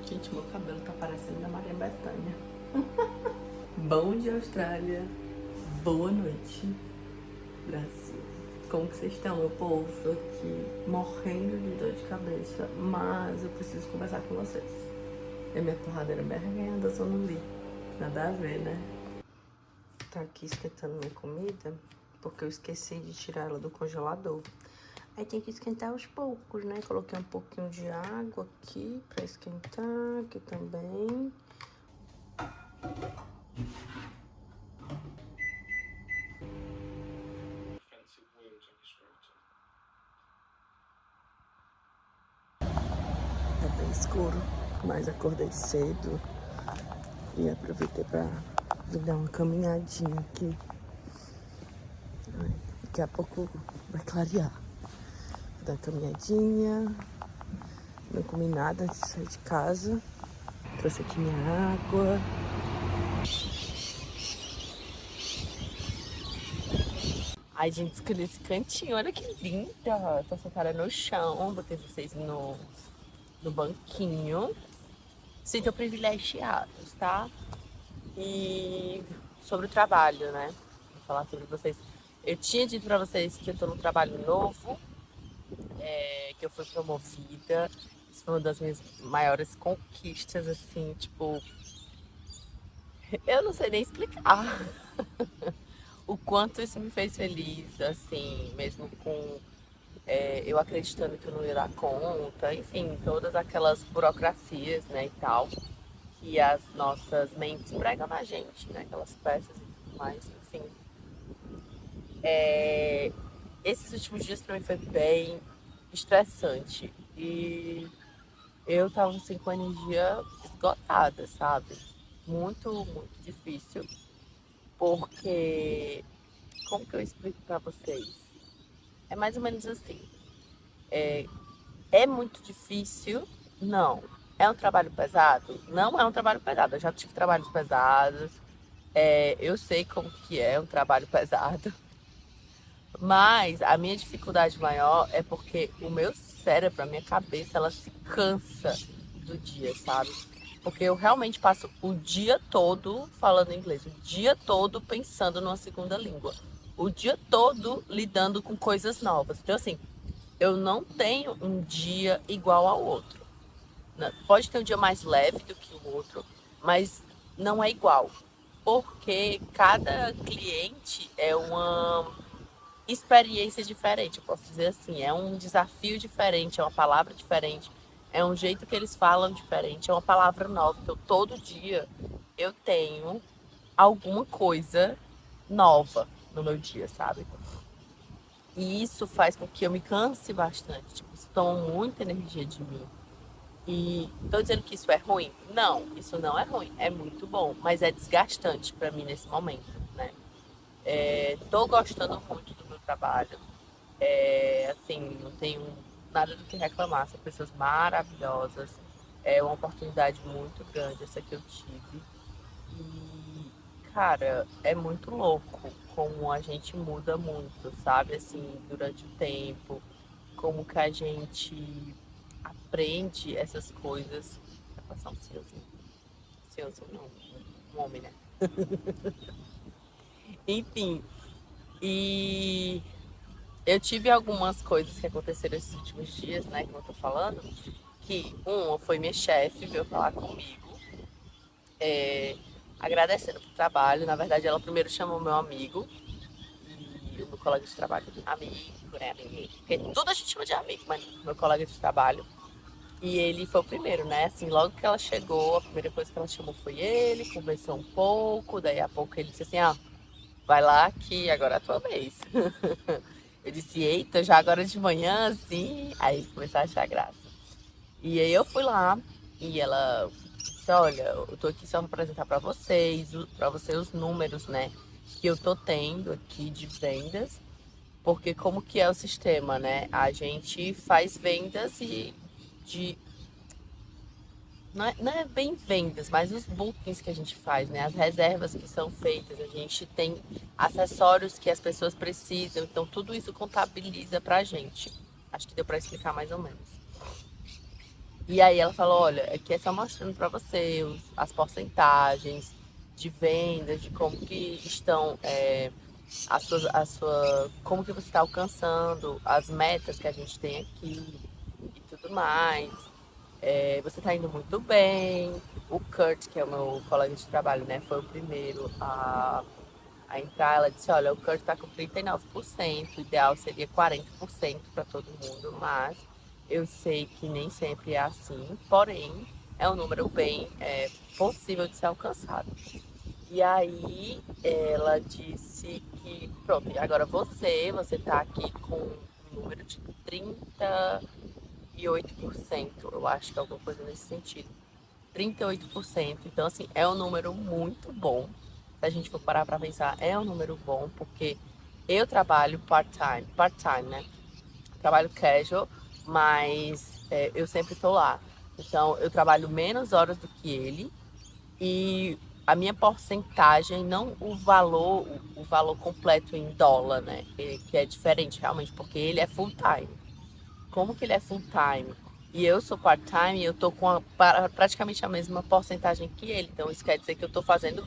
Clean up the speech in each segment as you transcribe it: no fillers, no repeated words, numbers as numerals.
Gente, meu cabelo tá parecendo da Maria Bethânia. Bom dia, Austrália. Boa noite, Brasil. Como que vocês estão, meu povo? Tô aqui morrendo de dor de cabeça, mas eu preciso conversar com vocês. É minha torradeira merda, eu não li. Nada a ver, né? Tá aqui esquentando minha comida, porque eu esqueci de tirar ela do congelador. Aí tem que esquentar aos poucos, né? Coloquei um pouquinho de água aqui pra esquentar, aqui também. Tá bem escuro, mas acordei cedo e aproveitei pra vir dar uma caminhadinha aqui. Daqui a pouco vai clarear. Vou dar uma caminhadinha. Não comi nada antes de sair de casa. Trouxe aqui minha água. Ai, gente, escolhi esse cantinho. Olha que linda. Tô sentada no chão. Botei vocês no banquinho. Sintam privilegiados, tá? E sobre o trabalho, né? Vou falar sobre vocês. Eu tinha dito pra vocês que eu tô num trabalho novo, que eu fui promovida. Isso foi uma das minhas maiores conquistas, assim, tipo... Eu não sei nem explicar o quanto isso me fez feliz, assim, mesmo com eu acreditando que eu não ia dar conta, enfim, todas aquelas burocracias, né, e tal, que as nossas mentes pregam na gente, né, aquelas peças e tudo mais, enfim. Esses últimos dias pra mim foi bem estressante e eu tava assim com a energia esgotada, sabe? Muito, muito difícil, porque como que eu explico pra vocês? É mais ou menos assim. É muito difícil? Não. É um trabalho pesado? Não é um trabalho pesado. Eu já tive trabalhos pesados. Eu sei como que é um trabalho pesado. Mas a minha dificuldade maior é porque o meu cérebro, a minha cabeça, ela se cansa do dia, sabe? Porque eu realmente passo o dia todo falando inglês, o dia todo pensando numa segunda língua, o dia todo lidando com coisas novas. Então, assim, eu não tenho um dia igual ao outro. Pode ter um dia mais leve do que o outro, mas não é igual. Porque cada cliente é uma experiência diferente, eu posso dizer assim. É um desafio diferente, é uma palavra diferente, é um jeito que eles falam diferente, é uma palavra nova. Então, todo dia eu tenho alguma coisa nova no meu dia, sabe? E isso faz com que eu me canse bastante. Tipo, isso toma muita energia de mim. E tô dizendo que isso é ruim? Não, isso não é ruim. É muito bom, mas é desgastante para mim nesse momento, né? Tô gostando muito do meu trabalho. Assim, não tenho nada do que reclamar. São pessoas maravilhosas. É uma oportunidade muito grande essa que eu tive. E, cara, é muito louco como a gente muda muito, sabe? Assim, durante o tempo, como que a gente aprende essas coisas. Vai passar um senhorzinho. Senhorzinho não, um homem, né? Enfim, e eu tive algumas coisas que aconteceram esses últimos dias, né, que eu tô falando, que foi minha chefe veio falar comigo, é, agradecendo pro trabalho. Na verdade, ela primeiro chamou meu amigo, e o meu colega de trabalho, amigo, né, amigo, porque tudo a gente chama de amigo, mas meu colega de trabalho, e ele foi o primeiro, né, assim, logo que ela chegou, a primeira coisa que ela chamou foi ele, conversou um pouco, daí a pouco ele disse assim, vai lá que agora é a tua vez. Eu disse, eita, já agora de manhã, assim, aí começou a achar graça. E aí eu fui lá e ela disse, olha, eu tô aqui só pra apresentar pra vocês, pra vocês os números, né, que eu tô tendo aqui de vendas, porque como que é o sistema, né? A gente faz vendas e de não é bem vendas, mas os bookings que a gente faz, né? As reservas que são feitas, a gente tem acessórios que as pessoas precisam, então tudo isso contabiliza pra gente. Acho que deu pra explicar mais ou menos. E aí ela falou, olha, aqui é só mostrando para você as porcentagens de vendas, de como que estão como que você está alcançando as metas que a gente tem aqui e tudo mais. Você está indo muito bem. O Kurt, que é o meu colega de trabalho, né, foi o primeiro a entrar. Ela disse, olha, o Kurt está com 39%, o ideal seria 40% para todo mundo, mas eu sei que nem sempre é assim, porém é um número bem possível de ser alcançado. E aí ela disse que, pronto, agora você tá aqui com um número de 38%, eu acho que é alguma coisa nesse sentido. 38%, então assim, é um número muito bom. Se a gente for parar para pensar, é um número bom, porque eu trabalho part-time, né? Trabalho casual, mas eu sempre tô lá. Então, eu trabalho menos horas do que ele e a minha porcentagem, não o valor completo em dólar, né? Que é diferente realmente, porque ele é full time. Como que ele é full time e eu sou part-time, eu tô com praticamente a mesma porcentagem que ele. Então, isso quer dizer que eu tô fazendo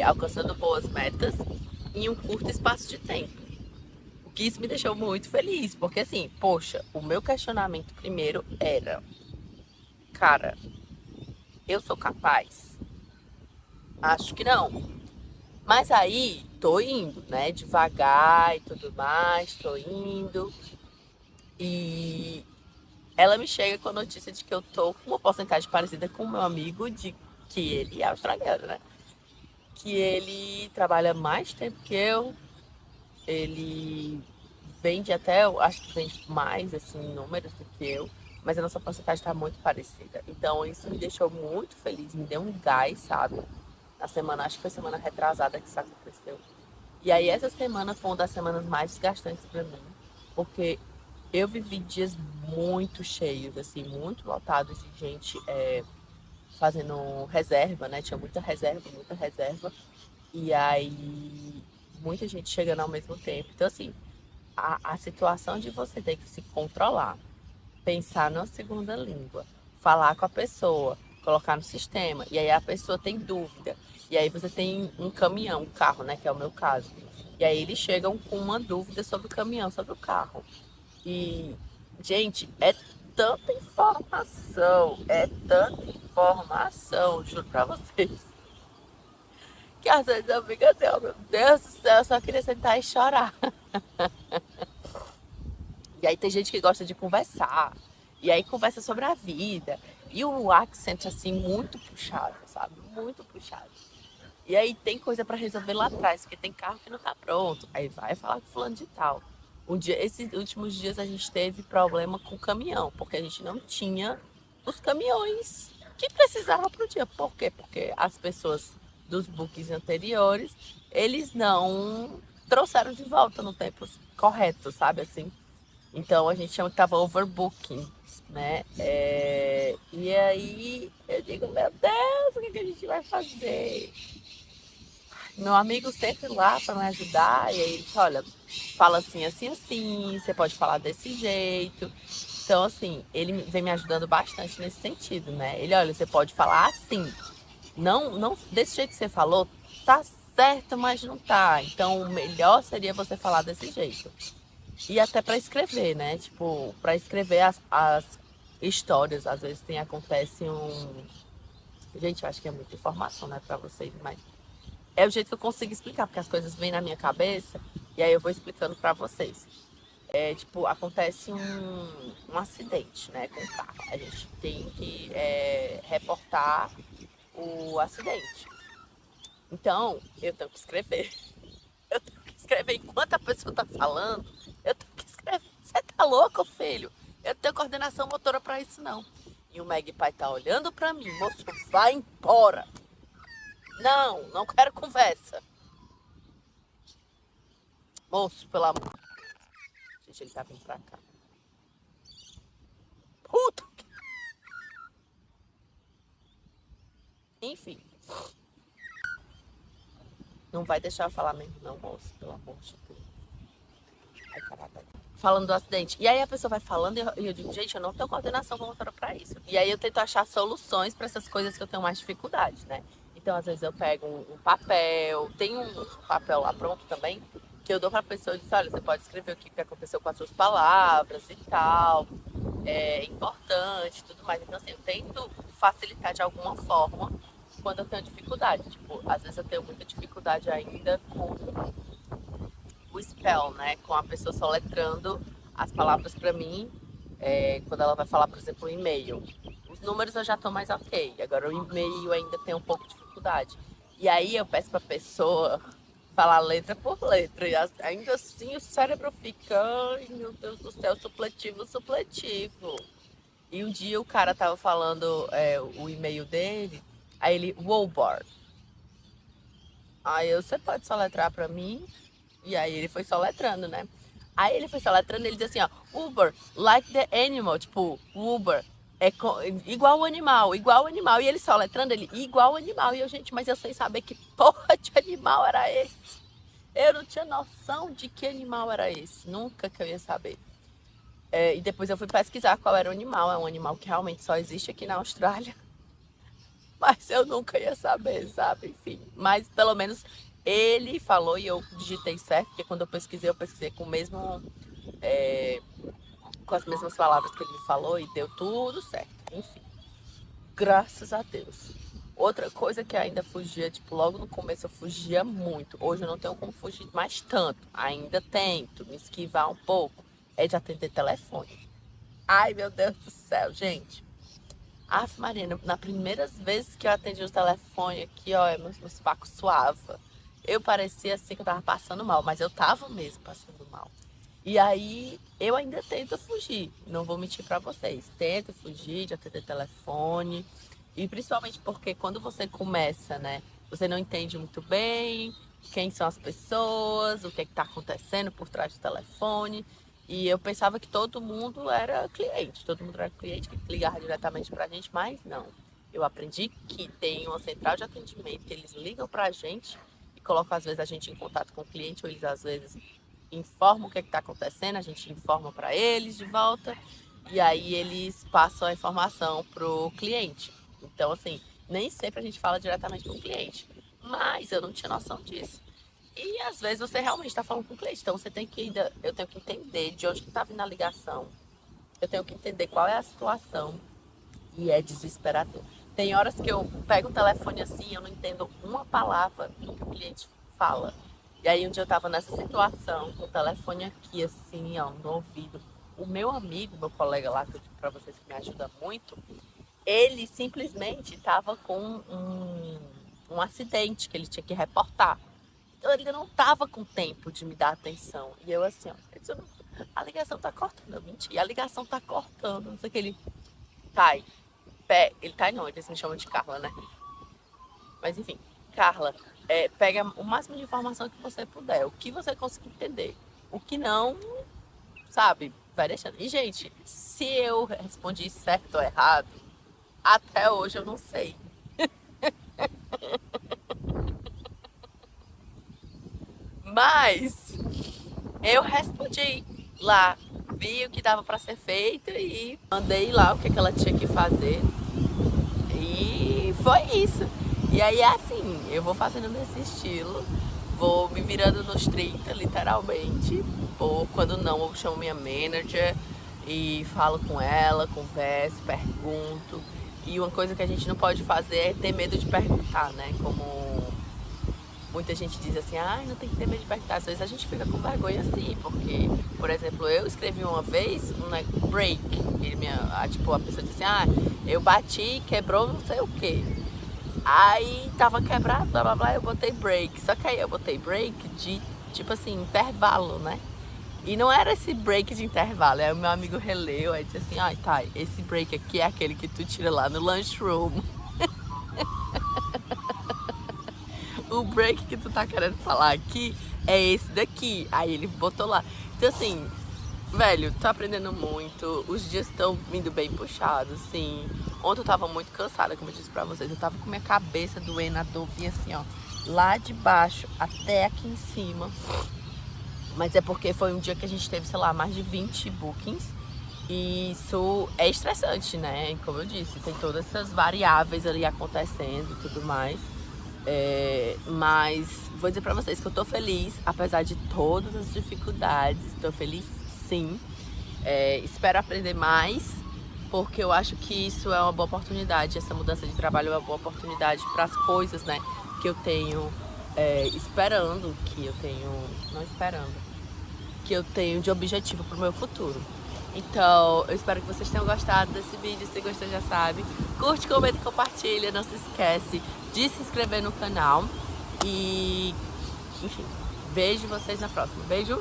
alcançando boas metas em um curto espaço de tempo. O que isso me deixou muito feliz, porque assim, poxa, o meu questionamento primeiro era, cara, eu sou capaz? Acho que não. Mas aí, tô indo, né? Devagar e tudo mais, tô indo. E ela me chega com a notícia de que eu tô com uma porcentagem parecida com o meu amigo, de que ele é australiano, né? Que ele trabalha mais tempo que eu, ele vende até, eu acho que vende mais, assim, em números do que eu, mas a nossa porcentagem está muito parecida. Então isso me deixou muito feliz, me deu um gás, sabe? Na semana, acho que foi semana retrasada que isso aconteceu. E aí essa semana foi uma das semanas mais desgastantes para mim, porque eu vivi dias muito cheios, assim, muito lotados de gente fazendo reserva, né? Tinha muita reserva, muita reserva. E aí muita gente chegando ao mesmo tempo. Então, assim, a situação de você ter que se controlar, pensar numa segunda língua, falar com a pessoa, colocar no sistema, e aí a pessoa tem dúvida. E aí você tem um caminhão, um carro, né? Que é o meu caso. E aí eles chegam com uma dúvida sobre o caminhão, sobre o carro. E, gente, é tanta informação, juro pra vocês, que às vezes eu fico assim, oh, meu Deus do céu, eu só queria sentar e chorar. E aí tem gente que gosta de conversar, e aí conversa sobre a vida, e o accent, assim, muito puxado, sabe? Muito puxado. E aí tem coisa pra resolver lá atrás, porque tem carro que não tá pronto. Aí vai falar com fulano de tal. Esses últimos dias a gente teve problema com o caminhão, porque a gente não tinha os caminhões que precisava pro dia. Por quê? Porque as pessoas dos bookings anteriores, eles não trouxeram de volta no tempo correto, sabe assim? Então a gente chama que tava overbooking, né? E aí eu digo, meu Deus, o que a gente vai fazer? Meu amigo sempre lá para me ajudar, e aí ele disse, olha, fala assim, assim, assim, você pode falar desse jeito. Então, assim, ele vem me ajudando bastante nesse sentido, né? Ele, olha, você pode falar assim. Não, desse jeito que você falou, tá certo, mas não tá. Então, o melhor seria você falar desse jeito. E até para escrever, né? Tipo, para escrever as histórias, às vezes acontece um. Gente, eu acho que é muita informação, né, para vocês, mas é o jeito que eu consigo explicar, porque as coisas vêm na minha cabeça e aí eu vou explicando para vocês. Tipo, acontece um acidente, né, com o carro. A gente tem que reportar o acidente. Então, eu tenho que escrever. Eu tenho que escrever enquanto a pessoa tá falando. Eu tenho que escrever. Você tá louco, filho? Eu não tenho coordenação motora para isso, não. E o Magpie tá olhando para mim. Moço, vai embora. Não quero conversa. Moço, pelo amor. Gente, ele tá vindo pra cá. Puta que... Enfim, não vai deixar eu falar mesmo, não, moço. Pelo amor de Deus. Ai, caralho. falando do acidente. E aí a pessoa vai falando e eu digo, gente, eu não tenho coordenação motora para isso. E aí eu tento achar soluções para essas coisas que eu tenho mais dificuldade, né? Então, às vezes eu pego um papel, tem um papel lá pronto também, que eu dou para a pessoa e diz, olha, você pode escrever o que aconteceu com as suas palavras e tal, é importante, tudo mais. Então, assim, eu tento facilitar de alguma forma quando eu tenho dificuldade. Tipo, às vezes eu tenho muita dificuldade ainda com o spell, né? Com a pessoa soletrando as palavras para mim, quando ela vai falar, por exemplo, um e-mail. Os números eu já tô mais ok, agora o e-mail ainda tem um pouco de dificuldade. E aí eu peço pra pessoa falar letra por letra, e ainda assim o cérebro fica, ai meu Deus do céu, supletivo, supletivo. E um dia o cara tava falando o e-mail dele, aí ele, Wolbar. Aí você pode soletrar pra mim? E aí ele foi soletrando, né? Aí ele foi soletrando, ele diz assim, ó, Uber, like the animal, tipo, Uber, igual o animal, igual o animal. E ele soletrando, ele, igual o animal. E eu, gente, mas eu sem saber que porra de animal era esse. Eu não tinha noção de que animal era esse, nunca que eu ia saber. E depois eu fui pesquisar qual era o animal, é um animal que realmente só existe aqui na Austrália. Mas eu nunca ia saber, sabe? Enfim, mas pelo menos ele falou e eu digitei certo, porque quando eu pesquisei com o mesmo, com as mesmas palavras que ele me falou e deu tudo certo. Enfim, graças a Deus. Outra coisa que ainda fugia, tipo, logo no começo eu fugia muito. Hoje eu não tenho como fugir mais tanto. Ainda tento me esquivar um pouco. É de atender telefone. Ai, meu Deus do céu, gente. Aff, Marina, na primeiras vezes que eu atendi o telefone aqui, ó, meu sovaco suava. Eu parecia assim que eu tava passando mal, mas eu tava mesmo passando mal. E aí eu ainda tento fugir, não vou mentir pra vocês. Tento fugir de atender telefone. E principalmente porque quando você começa, né, você não entende muito bem quem são as pessoas, o que é que tá acontecendo por trás do telefone. E eu pensava que todo mundo era cliente, todo mundo era cliente que ligava diretamente pra gente, mas não. Eu aprendi que tem uma central de atendimento, que eles ligam pra gente e colocam às vezes a gente em contato com o cliente, ou eles às vezes informam o que está acontecendo, a gente informa para eles de volta e aí eles passam a informação pro cliente. Então, assim, nem sempre a gente fala diretamente com o cliente, mas eu não tinha noção disso. E às vezes você realmente está falando com o cliente, então você tem que eu tenho que entender de onde que está vindo a ligação, eu tenho que entender qual é a situação e é desesperador. Tem horas que eu pego o telefone assim, eu não entendo uma palavra do que o cliente fala. E aí um dia eu tava nessa situação, com o telefone aqui assim, ó, no ouvido. O meu amigo, meu colega lá, que eu digo pra vocês que me ajuda muito, ele simplesmente tava com um acidente que ele tinha que reportar. Então ele não tava com tempo de me dar atenção. E eu assim, ó, eu disse, a ligação tá cortando. Eu menti, a ligação tá cortando. Não sei o que ele. Thay, ele tá não, eles me chamam de Carla, né? Mas enfim, Carla, pega o máximo de informação que você puder, o que você conseguir entender. O que não, sabe, vai deixando. E, gente, se eu respondi certo ou errado, até hoje eu não sei. Mas eu respondi lá, vi o que dava para ser feito e mandei lá o que ela tinha que fazer. E foi isso. E aí é assim, eu vou fazendo nesse estilo, vou me virando nos 30, literalmente. Ou quando não, eu chamo minha manager e falo com ela, converso, pergunto. E uma coisa que a gente não pode fazer é ter medo de perguntar, né? Como muita gente diz assim, ah, não tem que ter medo de perguntar. Às vezes a gente fica com vergonha assim, porque, por exemplo, eu escrevi uma vez um break. Tipo, a pessoa disse assim, ah, eu bati, quebrou não sei o quê. Aí tava quebrado, blá blá blá, eu botei break. Só que aí eu botei break de, tipo assim, intervalo, né? E não era esse break de intervalo. Aí o meu amigo releu, aí disse assim, ai, tá, esse break aqui é aquele que tu tira lá no lunchroom. O break que tu tá querendo falar aqui é esse daqui. Aí ele botou lá. Então assim, velho, tô aprendendo muito. Os dias estão vindo bem puxados, sim. Ontem eu tava muito cansada, como eu disse pra vocês. Eu tava com minha cabeça doendo, a dor vinha assim, ó, lá de baixo até aqui em cima. Mas é porque foi um dia que a gente teve, sei lá, mais de 20 bookings. E isso é estressante, né? Como eu disse, tem todas essas variáveis ali acontecendo e tudo mais. Mas vou dizer pra vocês que eu tô feliz, apesar de todas as dificuldades. Tô feliz, sim. Espero aprender mais, porque eu acho que isso é uma boa oportunidade. Essa mudança de trabalho é uma boa oportunidade para as coisas, né? Que eu tenho esperando, que eu tenho de objetivo pro meu futuro. Então, eu espero que vocês tenham gostado desse vídeo. Se gostou, já sabe. Curte, comenta e compartilha. Não se esquece de se inscrever no canal. E, enfim, vejo vocês na próxima. Beijo!